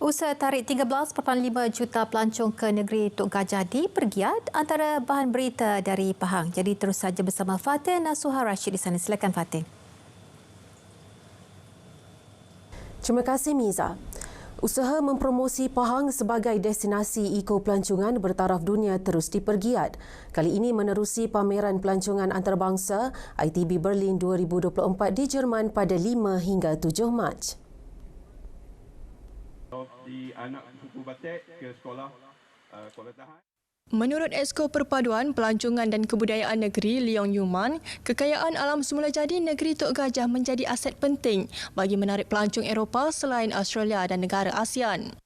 Usaha tarik 13.5 juta pelancong ke negeri Tok Gajah dipergiat antara bahan berita dari Pahang. Jadi terus saja bersama Fatin Nasuha Rashid di sana. Silakan Fatin. Terima kasih Miza. Usaha mempromosi Pahang sebagai destinasi eko-pelancongan bertaraf dunia terus dipergiat. Kali ini menerusi pameran pelancongan antarabangsa ITB Berlin 2024 di Jerman pada 5 hingga 7 Mac. Di anak suku Batek ke sekolah Kuala Tahan. Menurut Esko Perpaduan Pelancongan dan Kebudayaan Negeri Leong Yuman, kekayaan alam semula jadi negeri Tok Gajah menjadi aset penting bagi menarik pelancong Eropah selain Australia dan negara ASEAN.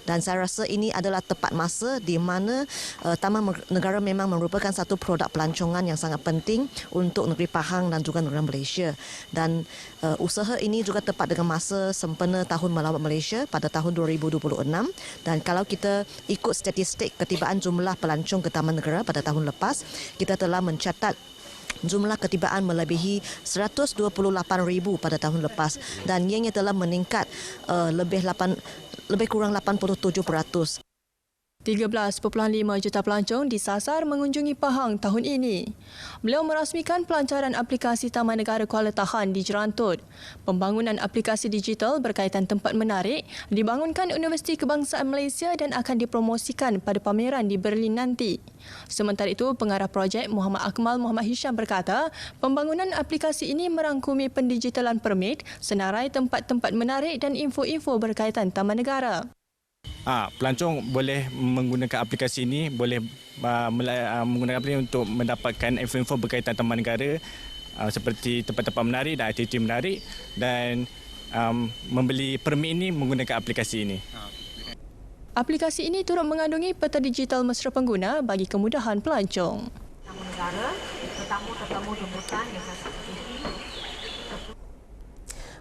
Dan saya rasa ini adalah tepat masa di mana Taman Negara memang merupakan satu produk pelancongan yang sangat penting untuk negeri Pahang dan juga negara Malaysia. Dan usaha ini juga tepat dengan masa sempena Tahun Melawat Malaysia pada tahun 2026. Dan kalau kita ikut statistik ketibaan jumlah pelancong ke Taman Negara pada tahun lepas, kita telah mencatat jumlah ketibaan melebihi 128,000 pada tahun lepas dan ianya telah meningkat lebih kurang 87%. 13.5 juta pelancong disasar mengunjungi Pahang tahun ini. Beliau merasmikan pelancaran aplikasi Taman Negara Kuala Tahan di Jerantut. Pembangunan aplikasi digital berkaitan tempat menarik dibangunkan Universiti Kebangsaan Malaysia dan akan dipromosikan pada pameran di Berlin nanti. Sementara itu, pengarah projek Muhammad Akmal Muhammad Hisham berkata, pembangunan aplikasi ini merangkumi pendigitalan permit, senarai tempat-tempat menarik dan info-info berkaitan Taman Negara. Pelancong boleh menggunakan aplikasi ini, boleh menggunakan aplikasi untuk mendapatkan info-info berkaitan Taman Negara seperti tempat-tempat menarik dan aktiviti menarik dan membeli permit ini menggunakan aplikasi ini. Aplikasi ini turut mengandungi peta digital mesra pengguna bagi kemudahan pelancong. Taman Negara, tetamu jemputan yang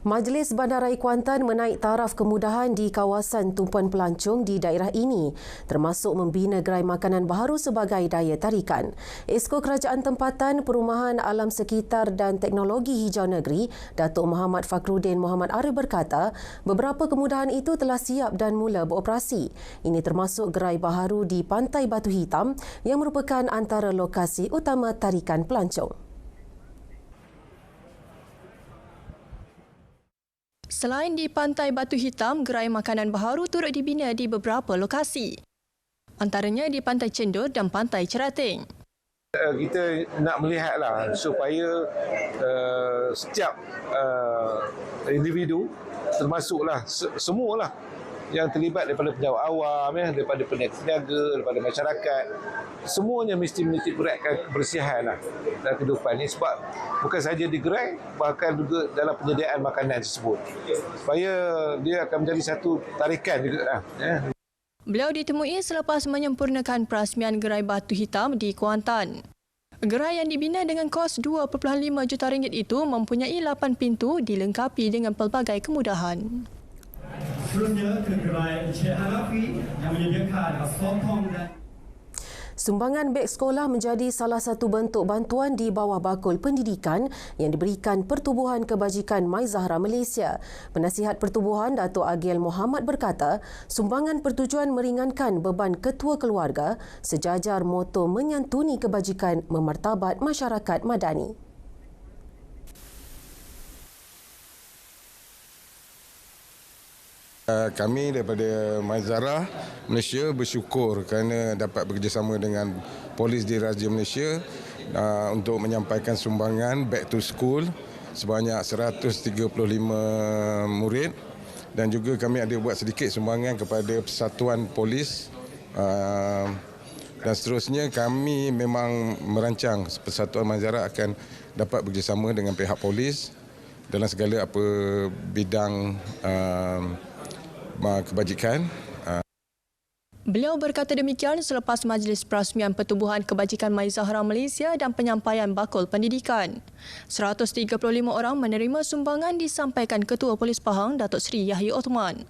Majlis Bandaraya Kuantan menaik taraf kemudahan di kawasan tumpuan pelancong di daerah ini, termasuk membina gerai makanan baharu sebagai daya tarikan. Esko Kerajaan Tempatan, Perumahan Alam Sekitar dan Teknologi Hijau Negeri, Datuk Muhammad Fakhruddin Muhammad Arif berkata, beberapa kemudahan itu telah siap dan mula beroperasi. Ini termasuk gerai baharu di Pantai Batu Hitam yang merupakan antara lokasi utama tarikan pelancong. Selain di Pantai Batu Hitam, gerai makanan baharu turut dibina di beberapa lokasi. Antaranya di Pantai Cendur dan Pantai Cerating. Kita nak melihatlah supaya setiap individu termasuklah semualah yang terlibat daripada pejabat awam, daripada peniaga, daripada masyarakat, semuanya mesti menitik beratkan kebersihan dalam kehidupan ini sebab bukan sahaja di gerai, bahkan juga dalam penyediaan makanan tersebut supaya dia akan menjadi satu tarikan juga. Beliau ditemui selepas menyempurnakan perasmian gerai Batu Hitam di Kuantan. Gerai yang dibina dengan kos 2.5 juta ringgit itu mempunyai 8 pintu dilengkapi dengan pelbagai kemudahan. Seterusnya ke gerai Encik Hanafi yang menyediakan sotong dan Sumbangan beg sekolah menjadi salah satu bentuk bantuan di bawah bakul pendidikan yang diberikan Pertubuhan Kebajikan Mai Zahra Malaysia. Penasihat Pertubuhan Datuk Agil Muhammad berkata, sumbangan bertujuan meringankan beban ketua keluarga sejajar moto menyantuni kebajikan memartabat masyarakat madani. Kami daripada Mai Zahra Malaysia bersyukur kerana dapat bekerjasama dengan Polis Diraja Malaysia untuk menyampaikan sumbangan back to school sebanyak 135 murid dan juga kami ada buat sedikit sumbangan kepada Persatuan Polis dan seterusnya kami memang merancang Persatuan Mai Zahra akan dapat bekerjasama dengan pihak polis dalam segala apa bidang kebajikan. Beliau berkata demikian selepas Majlis Perasmian Pertubuhan Kebajikan Mai Zahra Malaysia dan penyampaian bakul pendidikan. 135 orang menerima sumbangan disampaikan Ketua Polis Pahang, Datuk Seri Yahya Othman.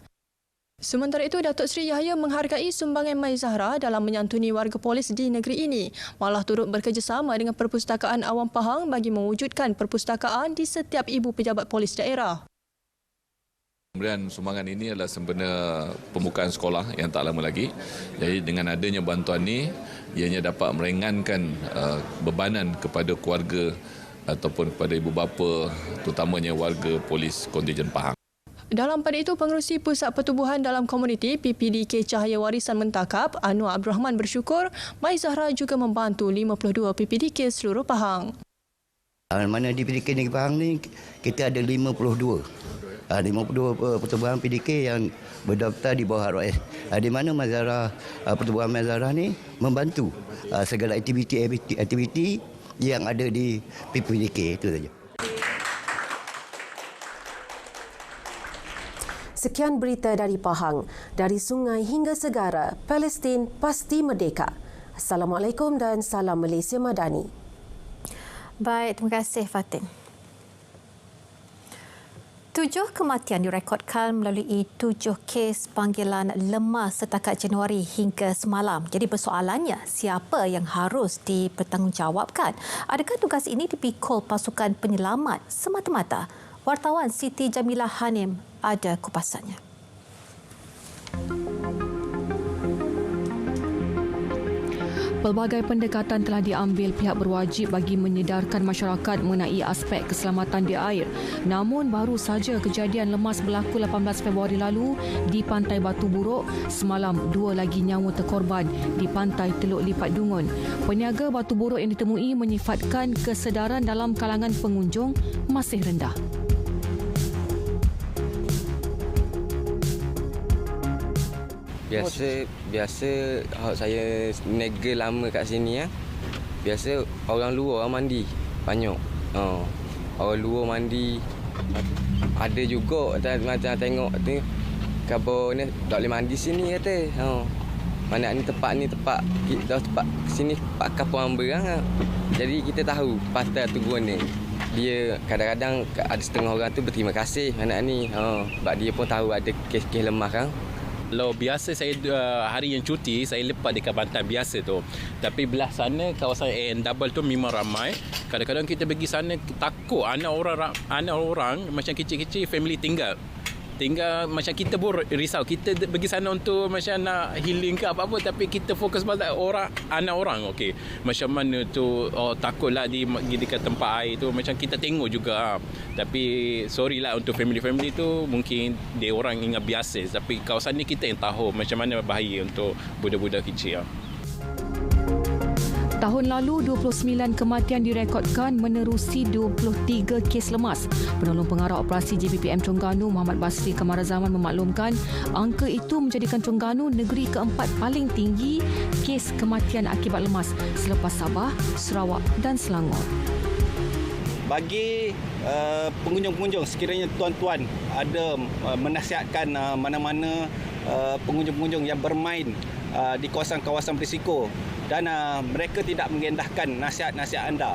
Sementara itu, Datuk Seri Yahya menghargai sumbangan Mai Zahra dalam menyantuni warga polis di negeri ini, malah turut bekerjasama dengan Perpustakaan Awam Pahang bagi mewujudkan perpustakaan di setiap ibu pejabat polis daerah. Pemberian sumbangan ini adalah sempena pembukaan sekolah yang tak lama lagi. Jadi dengan adanya bantuan ini, ianya dapat meringankan bebanan kepada keluarga ataupun kepada ibu bapa, terutamanya warga Polis Kontingen Pahang. Dalam pada itu, Pengerusi Pusat Pertubuhan dalam Komuniti PPDK Cahaya Warisan Mentakap, Anwar Abdul Rahman bersyukur Mai Zahra juga membantu 52 PPDK seluruh Pahang. Mana di PDK Negeri Pahang ni, kita ada 52 pertubuhan PDK yang berdaftar di bawah ROS. Di mana Mazara, pertubuhan Mazara ni membantu segala aktiviti yang ada di PPDK, itu saja. Sekian berita dari Pahang. Dari sungai hingga segara, Palestin pasti merdeka. Assalamualaikum dan salam Malaysia Madani. Baik, terima kasih Fatin. 7 kematian direkodkan melalui 7 kes panggilan lemas setakat Januari hingga semalam. Jadi persoalannya, siapa yang harus dipertanggungjawabkan? Adakah tugas ini dipikul pasukan penyelamat semata-mata? Wartawan Siti Jamilah Hanim ada kupasannya. Pelbagai pendekatan telah diambil pihak berwajib bagi menyedarkan masyarakat mengenai aspek keselamatan di air. Namun baru saja kejadian lemas berlaku 18 Februari lalu di Pantai Batu Buruk. Semalam 2 lagi nyawa terkorban di Pantai Teluk Lipat Dungun. Peniaga Batu Buruk yang ditemui menyifatkan kesedaran dalam kalangan pengunjung masih rendah. Biasa saya nega lama kat sini ya. Biasa orang luar mandi banyak. Orang luar mandi. Ada juga macam tengok tu kabo ni tak boleh mandi sini kata. Mana ni tempat sini tempat kapal berang. Jadi kita tahu pasal tu guna. Dia kadang-kadang ada setengah orang tu berterima kasih anak ni. Sebab dia pun tahu ada kes-kes lemah kan. Kalau biasa saya hari yang cuti saya lepas dekat pantai biasa tu. Tapi belah sana kawasan AN Double tu memang ramai. Kadang-kadang kita pergi sana takut anak orang macam kecil-kecil family tinggal macam kita pun risau. Kita pergi sana untuk macam nak healing ke apa-apa tapi kita fokus pada anak orang. Okey. Macam mana tu takutlah di dekat tempat air tu macam kita tengok juga. Tapi sorry lah untuk family tu mungkin dia orang ingat biasa tapi kawasan ni kita yang tahu macam mana bahaya untuk budak-budak kecil. Tahun lalu, 29 kematian direkodkan menerusi 23 kes lemas. Penolong pengarah operasi JBPM Terengganu Muhammad Basri Kamarazaman memaklumkan angka itu menjadikan Terengganu negeri keempat paling tinggi kes kematian akibat lemas selepas Sabah, Sarawak dan Selangor. Bagi pengunjung-pengunjung, sekiranya tuan-tuan ada menasihatkan mana-mana pengunjung-pengunjung yang bermain di kawasan-kawasan berisiko dan mereka tidak mengendahkan nasihat-nasihat anda,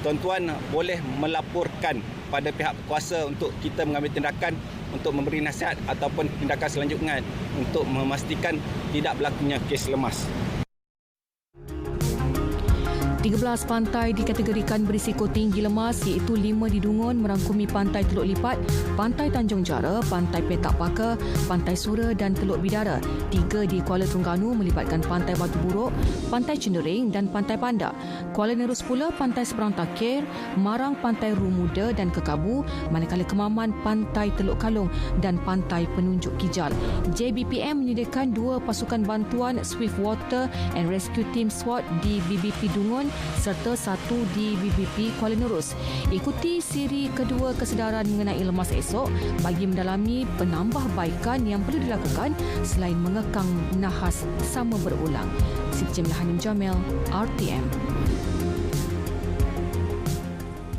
tuan-tuan boleh melaporkan pada pihak berkuasa untuk kita mengambil tindakan untuk memberi nasihat ataupun tindakan selanjutnya untuk memastikan tidak berlakunya kes lemas. 13 pantai dikategorikan berisiko tinggi lemas iaitu 5 di Dungun merangkumi Pantai Teluk Lipat, Pantai Tanjung Jara, Pantai Petak Paka, Pantai Sura dan Teluk Bidara. 3 di Kuala Terengganu melibatkan Pantai Batu Buruk, Pantai Cendereng dan Pantai Pandak. Kuala Nerus pula Pantai Seberang Takir, Marang Pantai Rumuda dan Kekabu, manakala Kemaman Pantai Teluk Kalong dan Pantai Penunjuk Kijal. JBPM menyediakan 2 pasukan bantuan Swift Water and Rescue Team SWAT di BBP Dungun serta 1 di BBP Kuala Nerus. Ikuti siri kedua kesedaran mengenai lemas esok bagi mendalami penambahbaikan yang perlu dilakukan selain mengekang nahas sama berulang. Siti Jamilah Hanim Jamil, RTM.